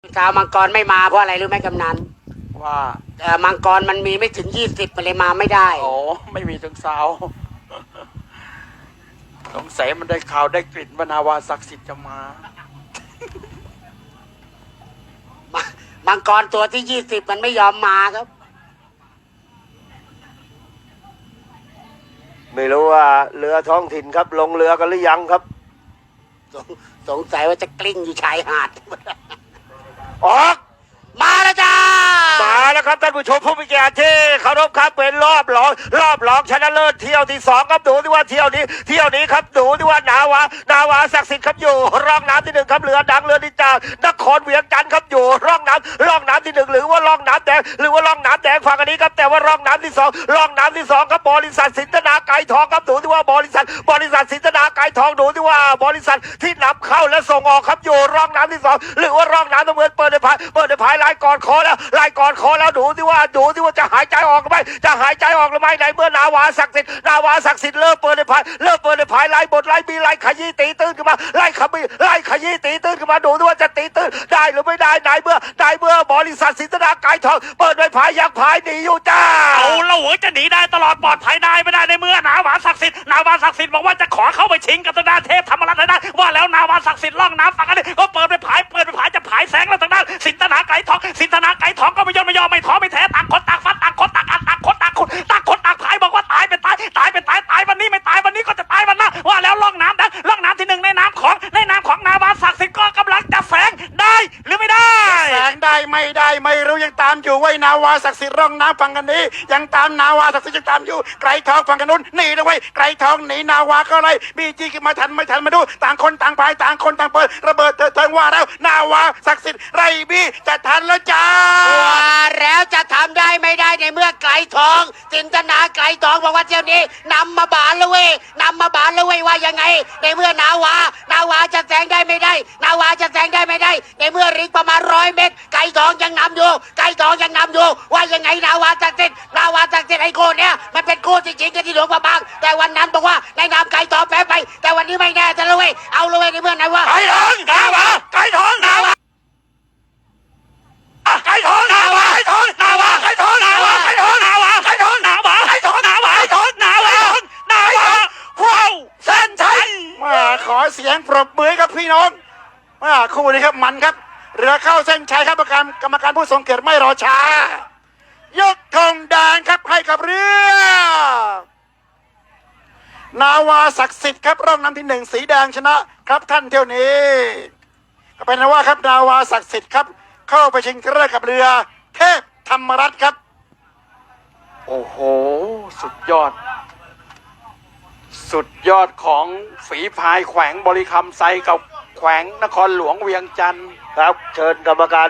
ชาวมังกรไม่มาเพราะอะไรรู้ไหมกำนันว่ามังกรมันมีไม่ถึง20มันเลยมาไม่ได้โอ้ไม่มีถึงสาวสงสัยมันได้ข่าวได้กลิ่นว่านาวาศักดิ์สิทธิ์จะมามังกรตัวที่20มันไม่ยอมมาครับไม่รู้ว่าเรือท้องถิ่นครับลงเรือกันหรือยังครับสงสัยว่าจะกลิ้งอยู่ชายหาดออกมาแล้วจ้ามาแล้วครับท่านผู้ชมผู้มีเกียรติที่เคารพครับเป็นรอบรองชนะเลิศเที่ยวที่2ครับดูที่ว่าเที่ยวนี้ครับดูที่ว่านาวาศักดิ์สิทธิ์ครับอยู่ร่องน้ำที่1ครับเรือดังเรือดิจานครเวียงจันทร์ครับอยู่ร่องน้ำที่1หรือว่าร่องน้ำแดงฝั่งอันนี้ครับแต่ว่าร่องน้ำที่2ครับบริษัทสินธนาไก่ทองครับดูที่ว่าบริษัทสินธนาไก่ทองดูที่ว่าบริษัทที่นำเข้าและส่งออกครับอยู่ร่องน้ำที่2หรือว่าร่องน้ำตะเมือนเปิดในภายลายก่อนคอแล้วดูที่ว่าจะหายใจออกหรือไม่ในเมื่อนาวาศักดิ์สิทธิ์เริ่มเปิดในภายไล่บทไล่มีไล่ขยี้ตีตื้นขึ้นมาไล่ขยี้ตีตื้นขึ้นมาดูที่ว่าจะตีตื้นได้หรือไม่ได้ในเมื่อบริษัทสินธนาไก่ทองเปิดในภายยังภายหนีอยู่จ้าเอาแล้วเหรอจะหนีได้ตลอดปลอดภัยได้ไม่ได้ในเมื่อนาวาศักดิ์สิทธิ์บอกว่าจะขอเข้าไปชิงกับทางด้านเทพธรรมรัตน์ได้ว่าแล้วนาวาศักดิ์สิทธิ์ล่องน้ำฝั่งอันนี้ก็เปิดไปผายจะผายแสงแล้วทางด้านสินธนาไก่ทองก็ไม่ยอมไม่ท้อไม่แท้ต่างคนต่างฟัดต่างคนต่างอัดต่างคนต่างขุดต่างคนต่างผายบอกว่าตายเป็นตายวันนี้ไม่ตายวันนี้ก็จะตายวันหน้าว่าแล้วล่องน้ำที่1ในน้ำของนาวาศักดิ์สิทธิ์ก็กำลังจะแสงได้หรือไม่ได้แสงได้ไม่รู้ยังตามอยู่ไว้นาวาศักดิ์สิทธิ์ร่องน้ำฝั่งกันนี้ยังตามนาวาศักดิ์สิทธิ์ยังตามอยู่ไกรทองฝั่งกันนู้นหนีนะเว้ยไกรทองหนีนาวาก็เลยบีจีขึ้นมาทันไม่ทันมาดูต่างคนต่างพายต่างคนต่างเปิดระเบิดเถิงว่าแล้วนาวาศักดิ์สิทธิ์ไรบีจะทันแล้วจ้าว่าแล้วจะทำได้ไม่ได้ในเมื่อไกลทองสินธนาไกลทองบอกว่าเที่ยวนี้นำมาบานเลยว่ายังไงในเมื่อนาวาจะแซงได้ไม่ได้ในเมื่อริงประมาณ100 เมตรไกลทองยังนำอยู่ว่ายังไงนาวาศักดิ์สิทธิ์ไอ้โก้เนี่ยมันเป็นโก้จริงๆกันที่หลวงพระบางแต่วันนั้นบอกว่าในนามไกลทองแพ้ไปแต่วันนี้ไม่แน่จะเลยเอาเลยในเมื่อไหนว่าไก่ทองนาวาไก่ทองนาวาไก่ทองนาวาไก่ทองนาวาไก่ทองนาวาไก่ทองนาวาไก่ทองนาวาไก่ทองนาวาไก่ทองนาวาว้าวเส้นชัยมาขอเสียงปรบมือกับพี่น้องมาคู่นี้ครับมันครับเรือเข้าเส้นชัยครับกรรมการผู้ทรงเกียรติไม่รอช้ายกธงแดงครับให้กับเรือนาวาศักดิ์สิทธิ์ครับร่องน้ำที่1สีแดงชนะครับท่านเที่ยวนี้ก็เป็นว่าครับนาวาศักดิ์สิทธิ์ครับเข้าไปชิงเรือกับเรือเทพธรรมรัตน์ครับโอ้โหสุดยอดของฝีพายแขวงบริคำไซกับแขวงนครหลวงเวียงจันทร์ครับเชิญกรรมการ